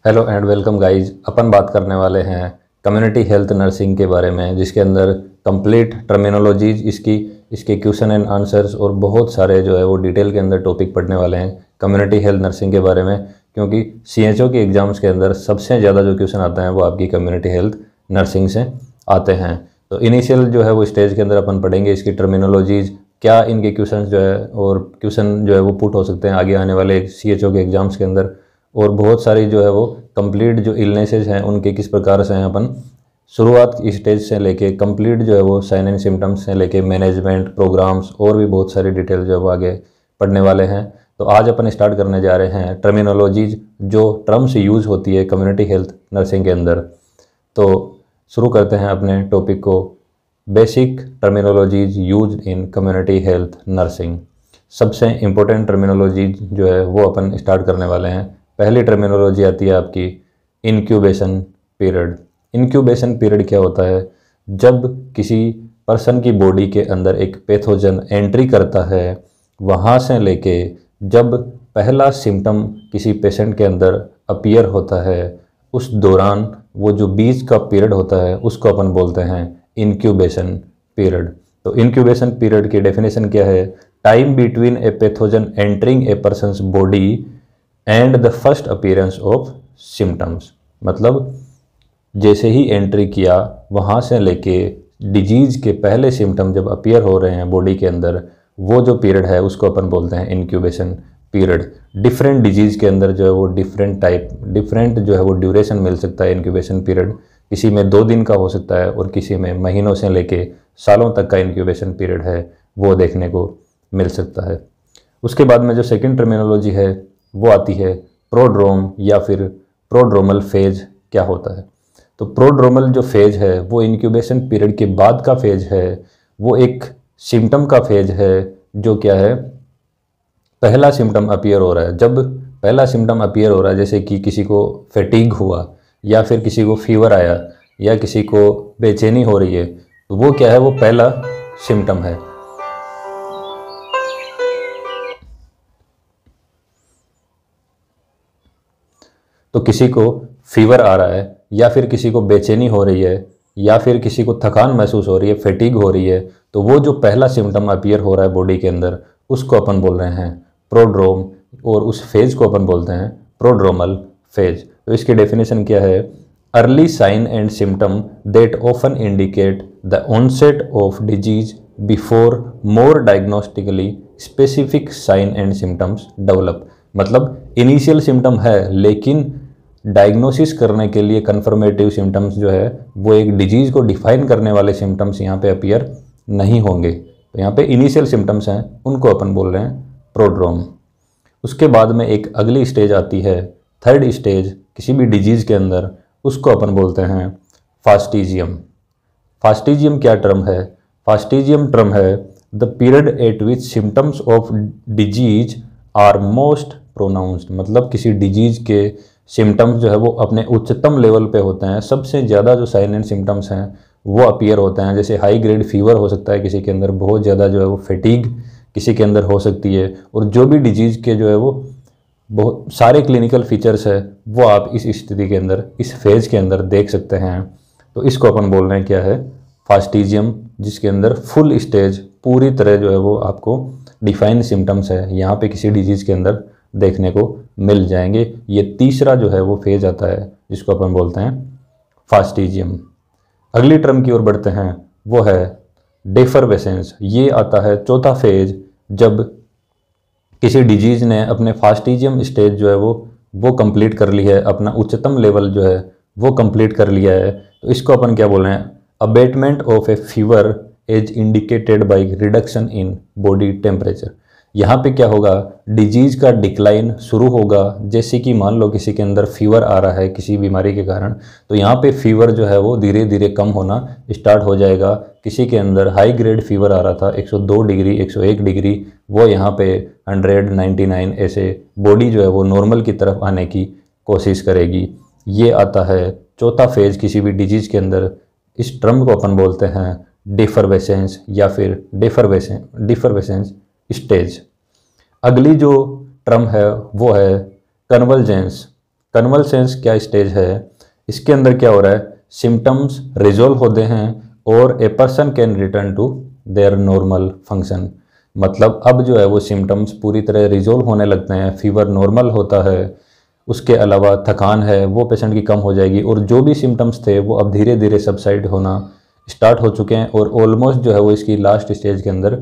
Hello and welcome guys. अपन बात करने वाले हैं कम्युनिटी हेल्थ नर्सिंग के बारे में, जिसके अंदर कंप्लीट टर्मिनोलॉजीज इसके क्वेश्चन एंड आंसर्स और बहुत सारे जो है वो डिटेल के अंदर टॉपिक पढ़ने वाले हैं कम्युनिटी हेल्थ नर्सिंग के बारे में। क्योंकि सीएचओ के एग्ज़ाम्स के अंदर सबसे ज़्यादा जो क्वेश्चन आते हैं वो आपकी कम्युनिटी हेल्थ नर्सिंग से आते हैं। तो इनिशियल जो है वो स्टेज के अंदर अपन पढ़ेंगे इसकी टर्मिनोलॉजीज, क्या इनके क्वेश्चन जो है और क्वेश्चन जो है वो पुट हो सकते हैं आगे आने वाले सीएचओ के एग्ज़ाम्स के अंदर, और बहुत सारी जो है वो कंप्लीट जो इलनेसेस हैं उनके किस प्रकार से हैं अपन शुरुआत स्टेज से लेके कंप्लीट जो है वो साइन एंड सिम्टम्स से लेके मैनेजमेंट प्रोग्राम्स और भी बहुत सारी डिटेल जो है वो आगे पढ़ने वाले हैं। तो आज अपन स्टार्ट करने जा रहे हैं टर्मिनोलॉजीज जो टर्म्स यूज़ होती है कम्युनिटी हेल्थ नर्सिंग के अंदर। तो शुरू करते हैं अपने टॉपिक को। Basic terminologies use in community health nursing. सबसे इम्पोर्टेंट टर्मिनोलॉजी जो है वो अपन स्टार्ट करने वाले हैं। पहली टर्मिनोलॉजी आती है आपकी इंक्यूबेशन पीरियड। इंक्यूबेशन पीरियड क्या होता है? जब किसी पर्सन की बॉडी के अंदर एक पैथोजन एंट्री करता है, वहाँ से लेके जब पहला सिम्टम किसी पेशेंट के अंदर अपीयर होता है, उस दौरान वो जो बीच का पीरियड होता है उसको अपन बोलते हैं इंक्यूबेशन पीरियड। तो इंक्यूबेशन पीरियड की डेफिनेशन क्या है? Time between a pathogen entering A persons body and the first appearance of symptoms. मतलब जैसे ही एंट्री किया वहाँ से लेके डिजीज़ के पहले सिम्टम जब अपीयर हो रहे हैं बॉडी के अंदर, वो जो पीरियड है उसको अपन बोलते हैं इंक्यूबेशन पीरियड। डिफरेंट डिजीज़ के अंदर जो है वो डिफरेंट जो है वो ड्यूरेशन मिल सकता है इंक्यूबेशन पीरियड। किसी में 2 दिन का हो सकता है और किसी में महीनों से लेके सालों तक का इंक्यूबेशन पीरियड है वो देखने को मिल सकता है। उसके बाद में जो सेकेंड टर्मिनोलॉजी है वो आती है प्रोड्रोम या फिर प्रोड्रोमल फेज। क्या होता है? तो प्रोड्रोमल जो फेज है वो इंक्यूबेशन पीरियड के बाद का फेज है। वो एक सिम्टम का फेज है जो क्या है, पहला सिम्टम अपीयर हो रहा है। जब पहला सिम्टम अपीयर हो रहा है, जैसे कि किसी को फैटीग हुआ या फिर किसी को फीवर आया या किसी को बेचैनी हो रही है, तो वो क्या है, वो पहला सिम्टम है। तो किसी को फीवर आ रहा है या फिर किसी को बेचैनी हो रही है या फिर किसी को थकान महसूस हो रही है, फैटीग हो रही है, तो वो जो पहला सिम्टम अपीयर हो रहा है बॉडी के अंदर उसको अपन बोल रहे हैं प्रोड्रोम, और उस फेज को अपन बोलते हैं प्रोड्रोमल फेज। तो इसकी डेफिनेशन क्या है? Early sign and symptom that often indicate the onset of disease before more diagnostically specific sign and symptoms develop. मतलब इनिशियल सिम्टम है लेकिन डायग्नोसिस करने के लिए कन्फर्मेटिव सिम्टम्स जो है वो एक डिजीज़ को डिफाइन करने वाले सिम्टम्स यहाँ पे अपीयर नहीं होंगे। तो यहाँ पे इनिशियल सिम्टम्स हैं उनको अपन बोल रहे हैं प्रोड्रोम। उसके बाद में एक अगली स्टेज आती है, थर्ड स्टेज किसी भी डिजीज़ के अंदर, उसको अपन बोलते हैं फास्टिजियम। फास्टिजियम क्या टर्म है? फास्टिजियम टर्म है the period at which symptoms of disease are most pronounced. मतलब किसी डिजीज़ के सिम्टम्स जो है वो अपने उच्चतम लेवल पे होते हैं, सबसे ज़्यादा जो साइन एंड सिम्टम्स हैं वो अपीयर होते हैं। जैसे हाई ग्रेड फीवर हो सकता है किसी के अंदर, बहुत ज़्यादा जो है वो फैटीग किसी के अंदर हो सकती है, और जो भी डिजीज़ के जो है वो बहुत सारे क्लिनिकल फीचर्स है वो आप इस स्थिति के अंदर, इस फेज़ के अंदर देख सकते हैं। तो इसको अपन बोल रहे हैं क्या है? फास्टिजियम, जिसके अंदर फुल स्टेज पूरी तरह जो है वो आपको डिफाइंड सिम्टम्स है यहाँ पे किसी डिजीज़ के अंदर देखने को मिल जाएंगे। ये तीसरा जो है वो फेज आता है जिसको अपन बोलते हैं फास्टिजियम। अगली टर्म की ओर बढ़ते हैं, वो है डेफरवेसेंस। ये आता है चौथा फेज, जब किसी डिजीज़ ने अपने फास्टिजियम स्टेज जो है वो कंप्लीट कर ली है, अपना उच्चतम लेवल जो है वो कंप्लीट कर लिया है। तो इसको अपन क्या बोल रहे हैं? Abatement of a fever as indicated by reduction in body temperature. यहाँ पे क्या होगा? डिजीज़ का डिक्लाइन शुरू होगा। जैसे कि मान लो किसी के अंदर फीवर आ रहा है किसी बीमारी के कारण, तो यहाँ पे फीवर जो है वो धीरे धीरे कम होना स्टार्ट हो जाएगा। किसी के अंदर हाई ग्रेड फीवर आ रहा था 102 डिग्री 101 डिग्री, वो यहाँ पे 100 99 ऐसे बॉडी जो है वो नॉर्मल की तरफ आने की कोशिश करेगी। ये आता है चौथा फेज किसी भी डिजीज़ के अंदर। इस टर्म को अपन बोलते हैं डेफरवेसेंस या फिर डिफरवेसेंस स्टेज। अगली जो टर्म है वो है कन्वर्जेंस। कन्वलसेंस क्या स्टेज है, इसके अंदर क्या हो रहा है, सिम्टम्स रिजोल्व होते हैं और a person can return to their normal function. मतलब अब जो है वो सिम्टम्स पूरी तरह रिजोल्व होने लगते हैं, फीवर नॉर्मल होता है, उसके अलावा थकान है वो पेशेंट की कम हो जाएगी, और जो भी सिम्टम्स थे वो अब धीरे धीरे सबसाइड होना स्टार्ट हो चुके हैं और ऑलमोस्ट जो है वो इसकी लास्ट स्टेज के अंदर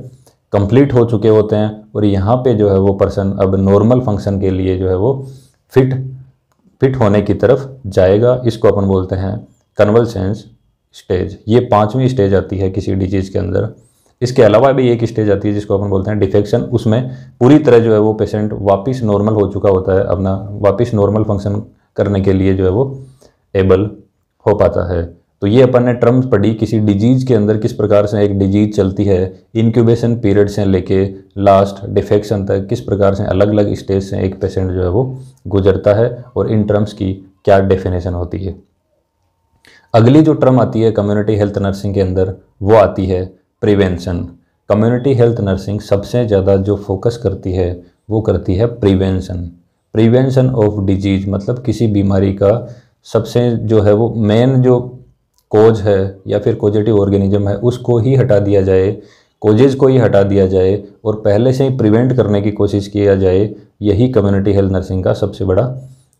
कंप्लीट हो चुके होते हैं। और यहाँ पे जो है वो पर्सन अब नॉर्मल फंक्शन के लिए जो है वो फिट होने की तरफ जाएगा। इसको अपन बोलते हैं कन्वलसेंस स्टेज। ये 5वीं स्टेज आती है किसी डिजीज़ के अंदर। इसके अलावा भी एक स्टेज आती है जिसको अपन बोलते हैं डिफेक्शन। उसमें पूरी तरह जो है वो पेशेंट वापस नॉर्मल हो चुका होता है, अपना वापस नॉर्मल फंक्शन करने के लिए जो है वो एबल हो पाता है। तो ये अपन ने टर्म्स पढ़ी किसी डिजीज़ के अंदर किस प्रकार से एक डिजीज़ चलती है, इंक्यूबेशन पीरियड से लेके लास्ट डिफेक्शन तक किस प्रकार से अलग अलग स्टेज से एक पेशेंट जो है वो गुजरता है, और इन टर्म्स की क्या डेफिनेशन होती है। अगली जो टर्म आती है कम्युनिटी हेल्थ नर्सिंग के अंदर वो आती है प्रिवेंशन। कम्युनिटी हेल्थ नर्सिंग सबसे ज़्यादा जो फोकस करती है वो करती है प्रिवेंशन ऑफ डिजीज। मतलब किसी बीमारी का सबसे जो है वो मेन जो कोज है या फिर कोजेटिव ऑर्गेनिज्म है उसको ही हटा दिया जाए, कोजेज को ही हटा दिया जाए और पहले से ही प्रिवेंट करने की कोशिश किया जाए। यही कम्युनिटी हेल्थ नर्सिंग का सबसे बड़ा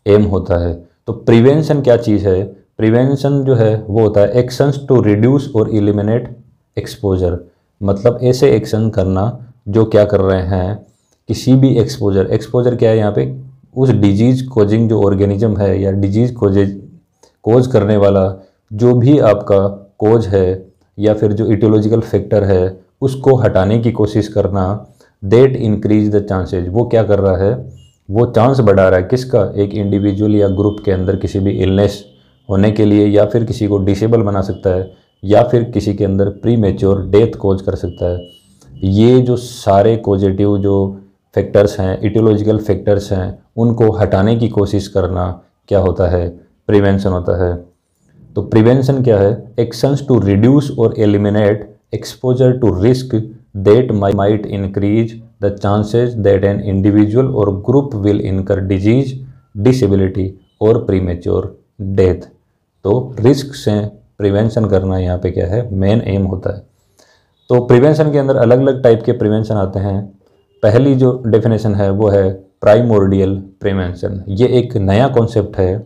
एम होता है। तो प्रिवेंशन क्या चीज़ है, प्रिवेंशन जो है वो होता है एक्शंस टू रिड्यूस और एलिमिनेट एक्सपोजर। मतलब ऐसे एक्शन करना जो क्या कर रहे हैं, किसी भी एक्सपोजर क्या है यहाँ पे, उस डिजीज़ कोजिंग जो ऑर्गेनिज्म है या डिजीज़ कोज करने वाला जो भी आपका कोज है या फिर जो इटियोलॉजिकल फैक्टर है उसको हटाने की कोशिश करना। दैट इंक्रीज द चांसेज, वो क्या कर रहा है, वो चांस बढ़ा रहा है किसका, एक इंडिविजुअल या ग्रुप के अंदर किसी भी इलनेस होने के लिए, या फिर किसी को डिसेबल बना सकता है, या फिर किसी के अंदर प्री मेच्योर डेथ कोज कर सकता है। ये जो सारे कोजेटिव जो फैक्टर्स हैं, इटियोलॉजिकल फैक्टर्स हैं, उनको हटाने की कोशिश करना क्या होता है, प्रिवेंशन होता है। तो प्रिवेंशन क्या है, एक्शंस टू रिड्यूस और eliminate exposure to risk that might increase the chances that an individual और group will incur disease, disability और प्रीमेच्योर डेथ। तो रिस्क से प्रिवेंशन करना यहाँ पे क्या है, मेन एम होता है। तो प्रिवेंशन के अंदर अलग अलग टाइप के प्रिवेंशन आते हैं। पहली जो डेफिनेशन है वो है प्राइमोर्डियल प्रिवेंशन। ये एक नया कॉन्सेप्ट है।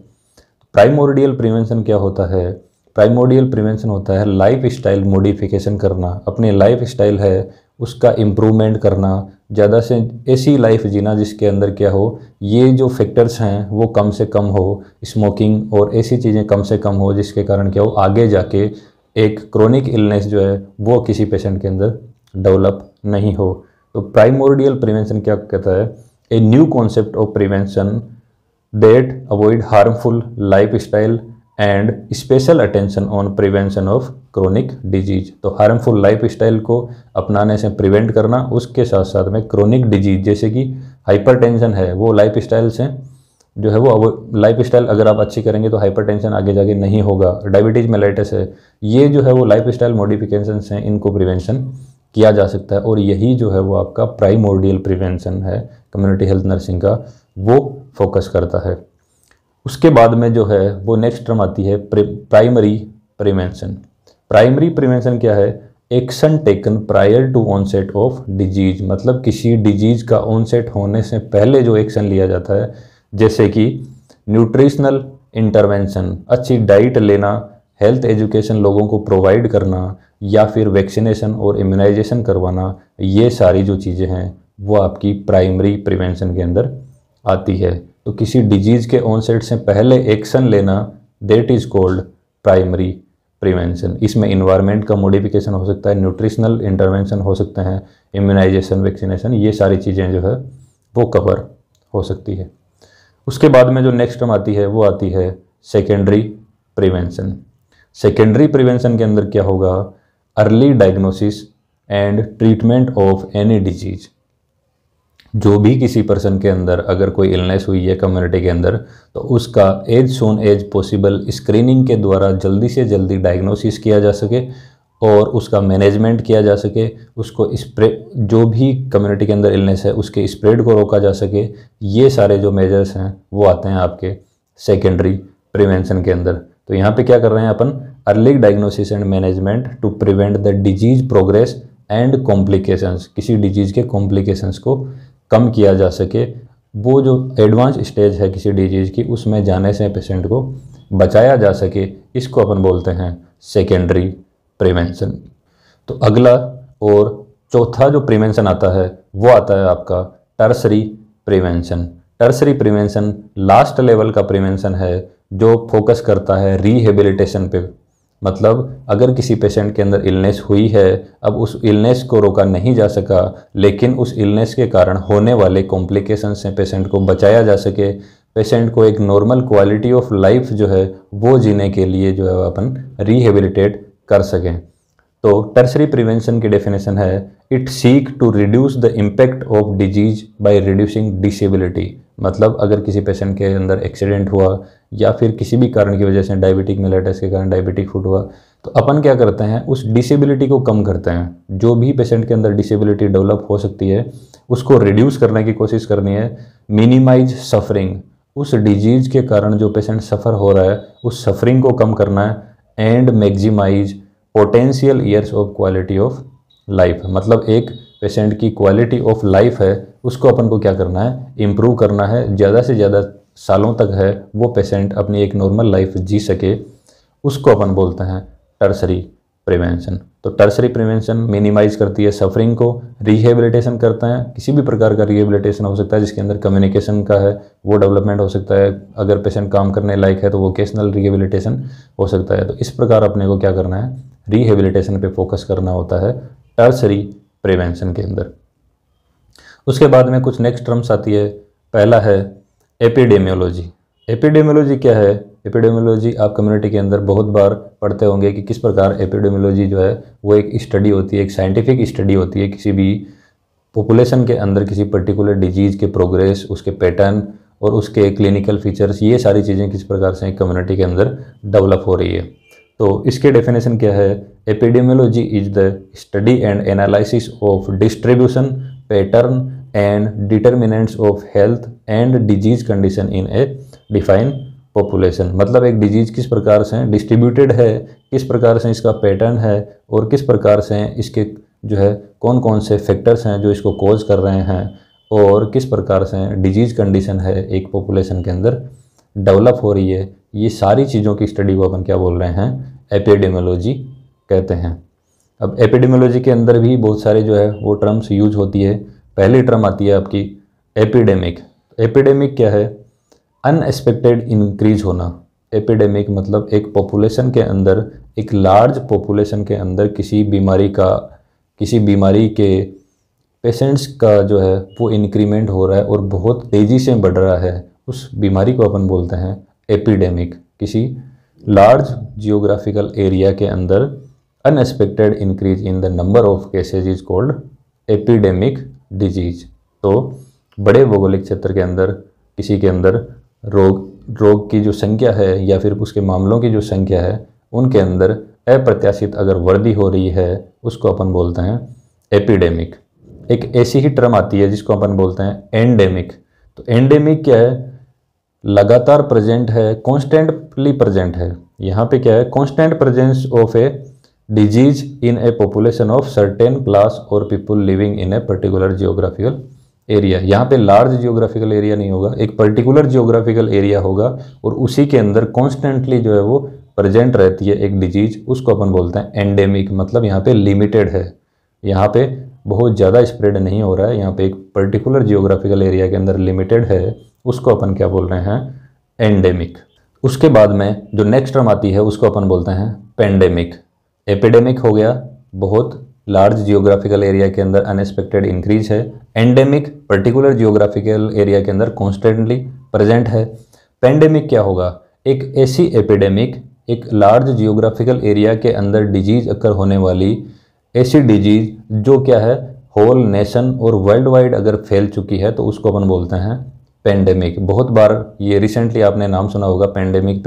प्राइमोर्डियल प्रिवेंशन क्या होता है, प्राइमोर्डियल प्रिवेंशन होता है लाइफ स्टाइल मॉडिफिकेशन करना, अपनी लाइफ स्टाइल है उसका इम्प्रूवमेंट करना, ज़्यादा से ऐसी लाइफ जीना जिसके अंदर क्या हो, ये जो फैक्टर्स हैं वो कम से कम हो, स्मोकिंग और ऐसी चीज़ें कम से कम हो जिसके कारण क्या हो, आगे जाके एक क्रोनिक इलनेस जो है वो किसी पेशेंट के अंदर डेवलप नहीं हो। तो प्राइमोर्डियल प्रिवेंशन क्या कहता है, a new concept of prevention that avoid harmful life style and special attention on prevention of chronic disease. तो हार्मफुल लाइफ स्टाइल को अपनाने से प्रिवेंट करना, उसके साथ साथ में क्रोनिक डिजीज जैसे कि हाइपरटेंशन है वो लाइफ स्टाइल से जो है वो लाइफ स्टाइल अगर आप अच्छी करेंगे तो हाइपरटेंशन आगे जाके नहीं होगा। डायबिटीज मेलाइटिस है, ये जो है वो लाइफ स्टाइल मॉडिफिकेशन से इनको प्रिवेंशन किया जा सकता है। और यही जो है वो आपका प्राइमोर्डियल प्रिवेंशन है कम्युनिटी हेल्थ नर्सिंग का, वो फोकस करता है। उसके बाद में जो है वो नेक्स्ट टर्म आती है प्राइमरी प्रिवेंशन। प्राइमरी प्रिवेंशन क्या है, action taken prior to onset of disease. मतलब किसी डिजीज का ऑनसेट होने से पहले जो एक्शन लिया जाता है, जैसे कि न्यूट्रिशनल इंटरवेंशन, अच्छी डाइट लेना, हेल्थ एजुकेशन लोगों को प्रोवाइड करना, या फिर वैक्सीनेशन और इम्यूनाइजेशन करवाना, ये सारी जो चीज़ें हैं वो आपकी प्राइमरी प्रिवेंशन के अंदर आती है। तो किसी डिजीज़ के ऑनसेट से पहले एक्शन लेना, that is called primary prevention. इसमें इन्वायरमेंट का मॉडिफिकेशन हो सकता है, न्यूट्रिशनल इंटरवेंशन हो सकते हैं, इम्यूनाइजेशन, वैक्सीनेशन, ये सारी चीज़ें जो है वो कवर हो सकती है। उसके बाद में जो नेक्स्ट टर्म आती है वो आती है सेकेंडरी प्रिवेंशन। सेकेंडरी प्रिवेंशन के अंदर क्या होगा, early diagnosis and treatment of any disease. जो भी किसी पर्सन के अंदर अगर कोई इलनेस हुई है कम्युनिटी के अंदर, तो उसका as soon as possible screening के द्वारा जल्दी से जल्दी डायग्नोसिस किया जा सके और उसका मैनेजमेंट किया जा सके, उसको जो भी कम्युनिटी के अंदर इलनेस है उसके स्प्रेड को रोका जा सके। ये सारे जो मेजर्स हैं वो आते हैं आपके सेकेंडरी प्रिवेंशन के अंदर। तो यहाँ पे क्या कर रहे हैं अपन, early diagnosis and management to prevent the disease progress and complications, किसी डिजीज के कॉम्प्लिकेशंस को कम किया जा सके, वो जो एडवांस स्टेज है किसी डिजीज की उसमें जाने से पेशेंट को बचाया जा सके, इसको अपन बोलते हैं सेकेंडरी प्रिवेंशन। तो अगला और चौथा जो प्रिवेंशन आता है वो आता है आपका tertiary prevention. Tertiary prevention last level का प्रिवेंशन है जो फोकस करता है रिहेबिलिटेशन पे। मतलब अगर किसी पेशेंट के अंदर इलनेस हुई है, अब उस इलनेस को रोका नहीं जा सका, लेकिन उस इलनेस के कारण होने वाले कॉम्प्लिकेशन से पेशेंट को बचाया जा सके, पेशेंट को एक नॉर्मल क्वालिटी ऑफ लाइफ जो है वो जीने के लिए जो है अपन रिहेबिलिटेट कर सकें। तो टर्सरी प्रिवेंशन की डेफिनेशन है, it seek to reduce the impact of disease by reducing disability. मतलब अगर किसी पेशेंट के अंदर एक्सीडेंट हुआ या फिर किसी भी कारण की वजह से डायबिटिक मेलेटस के कारण डायबिटिक फुट हुआ, तो अपन क्या करते हैं, उस डिसेबिलिटी को कम करते हैं। जो भी पेशेंट के अंदर डिसेबिलिटी डेवलप हो सकती है उसको रिड्यूस करने की कोशिश करनी है, मिनिमाइज सफरिंग, उस डिजीज के कारण जो पेशेंट सफ़र हो रहा है उस सफरिंग को कम करना है, and maximize potential years of quality of life. मतलब एक पेशेंट की क्वालिटी ऑफ लाइफ है उसको अपन को क्या करना है, इम्प्रूव करना है, ज़्यादा से ज़्यादा सालों तक है वो पेशेंट अपनी एक नॉर्मल लाइफ जी सके, उसको अपन बोलते हैं टर्सरी प्रिवेंशन। तो टर्सरी प्रिवेंशन मिनिमाइज करती है सफरिंग को, रिहेबिलिटेशन करते हैं, किसी भी प्रकार का रिहेबिलिटेशन हो सकता है जिसके अंदर कम्युनिकेशन का है वो डेवलपमेंट हो सकता है, अगर पेशेंट काम करने लायक है तो वोकेशनल रिहेबिलिटेशन हो सकता है। तो इस प्रकार अपने को क्या करना है, रिहेबिलिटेशन पे फोकस करना होता है टर्सरी प्रिवेंशन के अंदर। उसके बाद में कुछ नेक्स्ट टर्म्स आती है, पहला है एपिडेमियोलॉजी। एपिडेमियोलॉजी क्या है, एपिडेमियोलॉजी आप कम्युनिटी के अंदर बहुत बार पढ़ते होंगे कि किस प्रकार एपिडेमियोलॉजी जो है वो एक स्टडी होती है, एक साइंटिफिक स्टडी होती है किसी भी पॉपुलेशन के अंदर किसी पर्टिकुलर डिजीज़ के प्रोग्रेस, उसके पैटर्न और उसके क्लिनिकल फीचर्स, ये सारी चीज़ें किस प्रकार से कम्युनिटी के अंदर डेवलप हो रही है। तो इसके डेफिनेशन क्या है, epidemiology is the study and analysis of distribution, pattern and determinants of health and disease condition in A define population. मतलब एक डिजीज किस प्रकार से डिस्ट्रीब्यूटेड है, किस प्रकार से इसका पैटर्न है और किस प्रकार से इसके जो है कौन कौन से फैक्टर्स हैं जो इसको कॉज कर रहे हैं, और किस प्रकार से डिजीज कंडीशन है एक पॉपुलेशन के अंदर डेवलप हो रही है, ये सारी चीज़ों की स्टडी को अपन क्या बोल रहे हैं, एपिडेमियोलॉजी कहते हैं। अब एपिडेमियोलॉजी के अंदर भी बहुत सारे जो है वो टर्म्स यूज होती है। पहली टर्म आती है आपकी एपिडेमिक। एपिडेमिक क्या है, अनएक्सपेक्टेड इंक्रीज होना। एपिडेमिक मतलब एक पॉपुलेशन के अंदर, एक लार्ज पॉपुलेशन के अंदर किसी बीमारी के पेशेंट्स का जो है वो इंक्रीमेंट हो रहा है और बहुत तेज़ी से बढ़ रहा है, उस बीमारी को अपन बोलते हैं एपिडेमिक। किसी लार्ज जियोग्राफिकल एरिया के अंदर unexpected increase in the number of cases is called epidemic disease. तो बड़े भौगोलिक क्षेत्र के अंदर किसी के अंदर रोग की जो संख्या है या फिर उसके मामलों की जो संख्या है उनके अंदर अप्रत्याशित अगर वृद्धि हो रही है उसको अपन बोलते हैं एपिडेमिक। एक ऐसी ही टर्म आती है जिसको अपन बोलते हैं एंडेमिक। तो एंडेमिक क्या है, लगातार प्रेजेंट है, कॉन्स्टेंटली प्रेजेंट है। यहाँ पे क्या है, constant presence of a disease in a population of certain class और people living in a particular geographical area. यहाँ पे लार्ज जियोग्राफिकल एरिया नहीं होगा, एक पर्टिकुलर जियोग्राफिकल एरिया होगा और उसी के अंदर कॉन्स्टेंटली जो है वो प्रेजेंट रहती है एक डिजीज, उसको अपन बोलते हैं एंडेमिक। मतलब यहाँ पे लिमिटेड है, यहाँ पे बहुत ज़्यादा स्प्रेड नहीं हो रहा है, यहाँ पे एक पर्टिकुलर जियोग्राफिकल एरिया के अंदर लिमिटेड है, उसको अपन क्या बोल रहे हैं, एंडेमिक। उसके बाद में जो नेक्स्ट टर्म आती है उसको अपन बोलते हैं पेंडेमिक। एपिडेमिक हो गया, बहुत लार्ज जियोग्राफिकल एरिया के अंदर अनएक्सपेक्टेड इंक्रीज है। एंडेमिक पर्टिकुलर जियोग्राफिकल एरिया के अंदर कॉन्स्टेंटली प्रेजेंट है। पेंडेमिक क्या होगा, एक ऐसी एपिडेमिक, एक लार्ज जियोग्राफिकल एरिया के अंदर डिजीज अकर होने वाली ऐसी डिजीज जो क्या है whole nation or world wide अगर फैल चुकी है तो उसको अपन बोलते हैं पेंडेमिक। बहुत बार ये रिसेंटली आपने नाम सुना होगा पेंडेमिक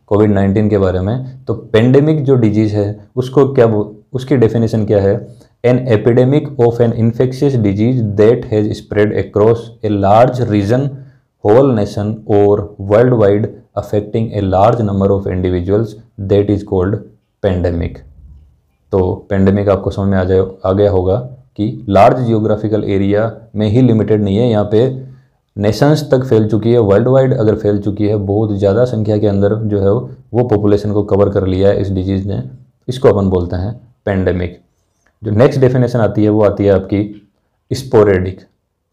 कोविड-19 के बारे में। तो पेंडेमिक जो डिजीज है उसको क्या, उसकी डेफिनेशन क्या है, an epidemic of an infectious disease that has spread across a large region whole nation or worldwide affecting a large number of individuals that is called pandemic. तो pandemic आपको समझ में आ गया होगा कि लार्ज जियोग्राफिकल एरिया में ही limited नहीं है, यहाँ पे नेशंस तक फैल चुकी है, वर्ल्ड वाइड अगर फैल चुकी है, बहुत ज़्यादा संख्या के अंदर जो है वो पॉपुलेशन को कवर कर लिया है इस डिजीज़ ने, इसको अपन बोलते हैं पेंडेमिक। जो नेक्स्ट डेफिनेशन आती है वो आती है आपकी स्पोरेडिक।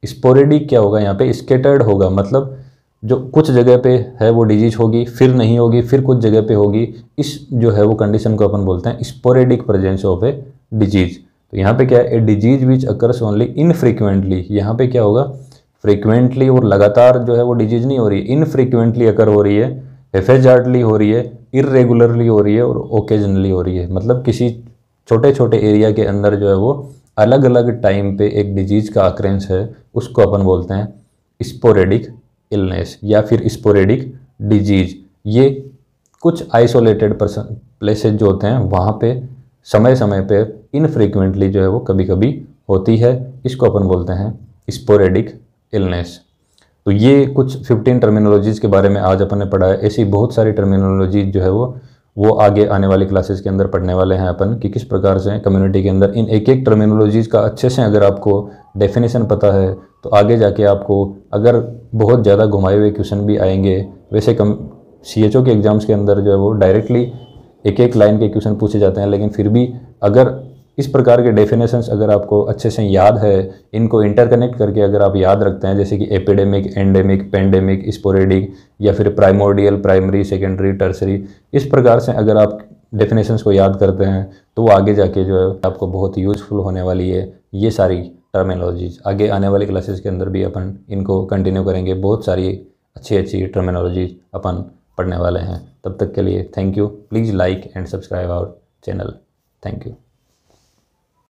स्पोरेडिक क्या होगा, यहाँ पे स्केटर्ड होगा, मतलब जो कुछ जगह पे है वो डिजीज होगी, फिर नहीं होगी, फिर कुछ जगह पे होगी, इस जो है वो कंडीशन को अपन बोलते हैं sporadic presence of a disease. तो यहाँ पे क्या है, a disease which occurs only infrequently, यहाँ पे क्या होगा, फ्रीक्वेंटली और लगातार जो है वो डिजीज नहीं हो रही है, इनफ्रीक्वेंटली अकर हो रही है, हेफेजार्डली हो रही है, इरेगुलरली हो रही है और ओकेजनली हो रही है। मतलब किसी छोटे छोटे एरिया के अंदर जो है वो अलग अलग टाइम पे एक डिजीज का अक्रेंस है, उसको अपन बोलते हैं स्पोरेडिक इलनेस या फिर स्पोरेडिक डिजीज। ये कुछ आइसोलेटेड प्लेसेस जो होते हैं वहाँ पे समय समय पे इनफ्रीक्वेंटली जो है वो कभी कभी होती है, इसको अपन बोलते हैं स्पोरेडिक इलनेस। तो ये कुछ 15 टर्मिनोलॉजीज़ के बारे में आज अपन ने पढ़ा है। ऐसी बहुत सारी टर्मिनोलॉजी जो है वो आगे आने वाली क्लासेस के अंदर पढ़ने वाले हैं अपन, कि किस प्रकार से कम्युनिटी के अंदर इन एक एक टर्मिनोलॉजीज़ का अच्छे से अगर आपको डेफिनेशन पता है तो आगे जाके आपको अगर बहुत ज़्यादा घुमाए हुए क्वेश्चन भी आएंगे, वैसे CHO के एग्ज़ाम्स के अंदर जो है वो डायरेक्टली एक एक लाइन के क्वेश्चन पूछे जाते हैं, लेकिन फिर भी अगर इस प्रकार के डेफिनेशंस अगर आपको अच्छे से याद है, इनको इंटरकनेक्ट करके अगर आप याद रखते हैं, जैसे कि एपिडेमिक, एंडेमिक, पेंडेमिक, स्पोरेडिक या फिर प्राइमोर्डियल, प्राइमरी, सेकेंडरी, टर्सरी, इस प्रकार से अगर आप डेफिनेशंस को याद करते हैं तो वो आगे जाके जो है आपको बहुत यूज़फुल होने वाली है। ये सारी टर्मिनोलॉजीज आगे आने वाली क्लासेस के अंदर भी अपन इनको कंटिन्यू करेंगे, बहुत सारी अच्छी अच्छी टर्मिनोलॉजीज अपन पढ़ने वाले हैं। तब तक के लिए thank you. Please like and subscribe our channel. Thank you.